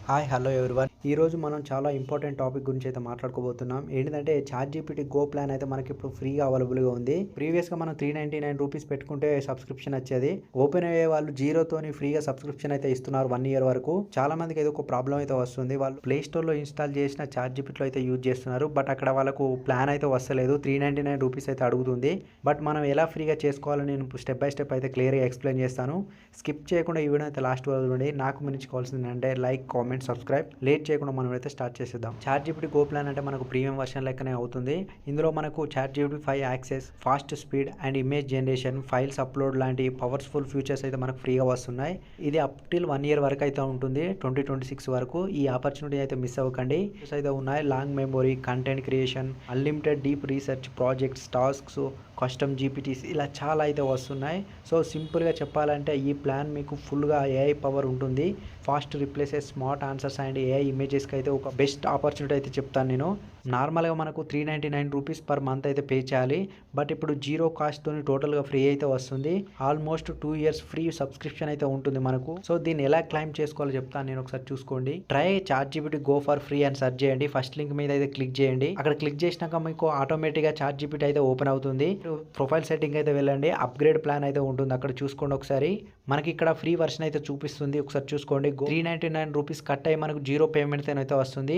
Hi hello everyone. ఈరోజు మనం చాలా ఇంపార్టెంట్ టాపిక్ గురించి అయితే మాట్లాడుకోబోతున్నాం. ఏంటంటే చాట్‌జీపీటీ గో ప్లాన్ అయితే మనకి ఇప్పుడు ఫ్రీగా అవైలబుల్గా ఉంది. ప్రీవియస్గా మనం ₹399 పెట్టుకుంటే సబ్స్క్రిప్షన్ వచ్చేది. ఓపెన్ అయ్యే వాళ్ళు జీరోతోని ఫ్రీగా సబ్స్క్రిప్షన్ అయితే ఇస్తున్నారు 1 ఇయర్ వరకు. చాలా మందికి ఏదో ఒక ప్రాబ్లం అయితే వస్తుంది. వాళ్ళు ప్లే స్టోర్లో ఇన్స్టాల్ చేసిన చాట్‌జీపీటీలో అయితే యూజ్ చేస్తున్నారు. బట్ అక్కడ వాళ్ళకు ప్లాన్ అయితే వస్తలేదు. ₹399 అయితే అడుగుతుంది. బట్ మనం ఎలా ఫ్రీగా చేసుకోవాలని నేను స్టెప్ బై స్టెప్ అయితే క్లియర్గా ఎక్స్ప్లెయిన్ చేస్తాను. స్కిప్ చేయకుండా ఈ వీడియో అయితే లాస్ట్ వరకు చూడండి. నాకు మించుకోవాల్సింది అంటే లైక్, కామెంట్, సబ్స్క్రైబ్. లేట్ చేయకుండా మనం అయితే స్టార్ట్ చేసేద్దాం. చాట్‌జీపీటీ గో ప్లాన్ అంటే మనకు ప్రీమియం వర్షన్ లెక్కనే అవుతుంది. ఇందులో మనకు ChatGPT 5 access, fast speed and image generation, files upload లాంటి పవర్ఫుల్ ఫీచర్స్ అయితే మనకు ఫ్రీగా వస్తున్నాయి. ఇది అప్ టిల్ 1 ఇయర్ వరకు అయితే ఉంటుంది, 2026 వరకు. ఈ ఆపర్చునిటీ అయితే మిస్ అవ్వకండి. అయితే ఉన్నాయి long memory, content creation, unlimited deep research projects, tasks, custom GPTs ఇలా చాలా అయితే వస్తున్నాయి. సో సింపుల్గా చెప్పాలంటే ఈ ప్లాన్ మీకు ఫుల్గా ఏఐ పవర్ ఉంటుంది. Fast replies, smart answers and AI ఇమేజెస్కి అయితే ఒక బెస్ట్ ఆపర్చునిటీ అయితే చెప్తాను నేను. నార్మల్గా మనకు ₹399 పర్ మంత్ అయితే పే చేయాలి. బట్ ఇప్పుడు జీరో కాస్ట్తో టోటల్గా ఫ్రీ అయితే వస్తుంది. ఆల్మోస్ట్ 2 ఇయర్స్ ఫ్రీ సబ్స్క్రిప్షన్ అయితే ఉంటుంది మనకు. సో దీన్ని ఎలా క్లైమ్ చేసుకోవాలో చెప్తాను నేను, ఒకసారి చూసుకోండి. Try ChatGPT go for free అని సెర్చ్ చేయండి. ఫస్ట్ లింక్ మీద అయితే క్లిక్ చేయండి. అక్కడ క్లిక్ చేసినాక మీకు ఆటోమేటిక్గా చాట్‌జీపీటీ అయితే ఓపెన్ అవుతుంది. ప్రొఫైల్ సెట్టింగ్ అయితే వెళ్ళండి. అప్గ్రేడ్ ప్లాన్ అయితే ఉంటుంది, అక్కడ చూసుకోండి ఒకసారి. మనకి ఇక్కడ ఫ్రీ వర్షన్ అయితే చూపిస్తుంది, ఒకసారి చూసుకోండి. ₹399 కట్ అయ్యి మనకు జీరో పేమెంట్ అయితే వస్తుంది.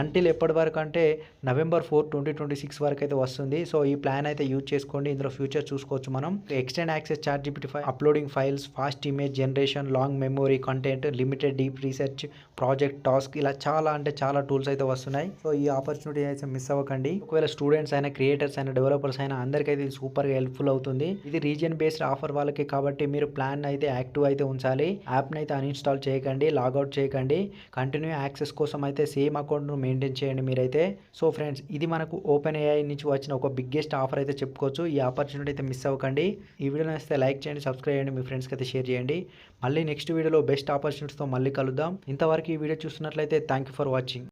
అంటిల్ ఎప్పటి వరకు అంటే November 4, 2026 వరకు అయితే వస్తుంది. సో ఈ ప్లాన్ అయితే యూజ్ చేసుకోండి. ఇందులో ఫ్యూచర్ చూసుకోవచ్చు మనం. Extend access ChatGPT uploading files, fast image generation, long memory content, limited deep research, project task, ఇలా చాలా అంటే చాలా టూల్స్ అయితే వస్తున్నాయి. సో ఈ ఆపర్చునిటీ అయితే మిస్ అవ్వకండి. ఒకవేళ స్టూడెంట్స్ అయినా, క్రియేటర్స్ అయినా, డెవలపర్స్ అయినా అందరికైతే ఇది సూపర్గా హెల్ప్ఫుల్ అవుతుంది. ఇది రీజియన్ బేస్డ్ ఆఫర్ వాళ్ళకి కాబట్టి మీరు ప్లాన్ అయితే యాక్టివ్ అయితే ఉంచాలి. యాప్ని అయితే అన్ఇన్స్టాల్ చేయకండి, లాగౌట్ చేయకండి. కంటిన్యూ యాక్సెస్ కోసం అయితే సేమ్ అకౌంట్ను మెయింటైన్ చేయండి మీరైతే. సో ఫ్రెండ్స్, ఇది మనకు ఓపెన్ ఏఐ నుంచి వచ్చిన ఒక బిగ్గెస్ట్ ఆఫర్ అయితే చెప్పుకోవచ్చు. ఈ ఆపర్చునిటీ అయితే మిస్ అవ్వకండి. ఈ వీడియో నచ్చితే లైక్ చేయండి, సబ్స్క్రైబ్ చేయండి, మీ ఫ్రెండ్స్కి అయితే షేర్ చేయండి. మళ్ళీ నెక్స్ట్ వీడియోలో బెస్ట్ ఆపర్చునిటీస్తో మళ్ళీ కలుద్దాం. ఇంతవరకు ఈ వీడియో చూస్తున్నట్లయితే థ్యాంక్ యూ ఫర్ వాచింగ్.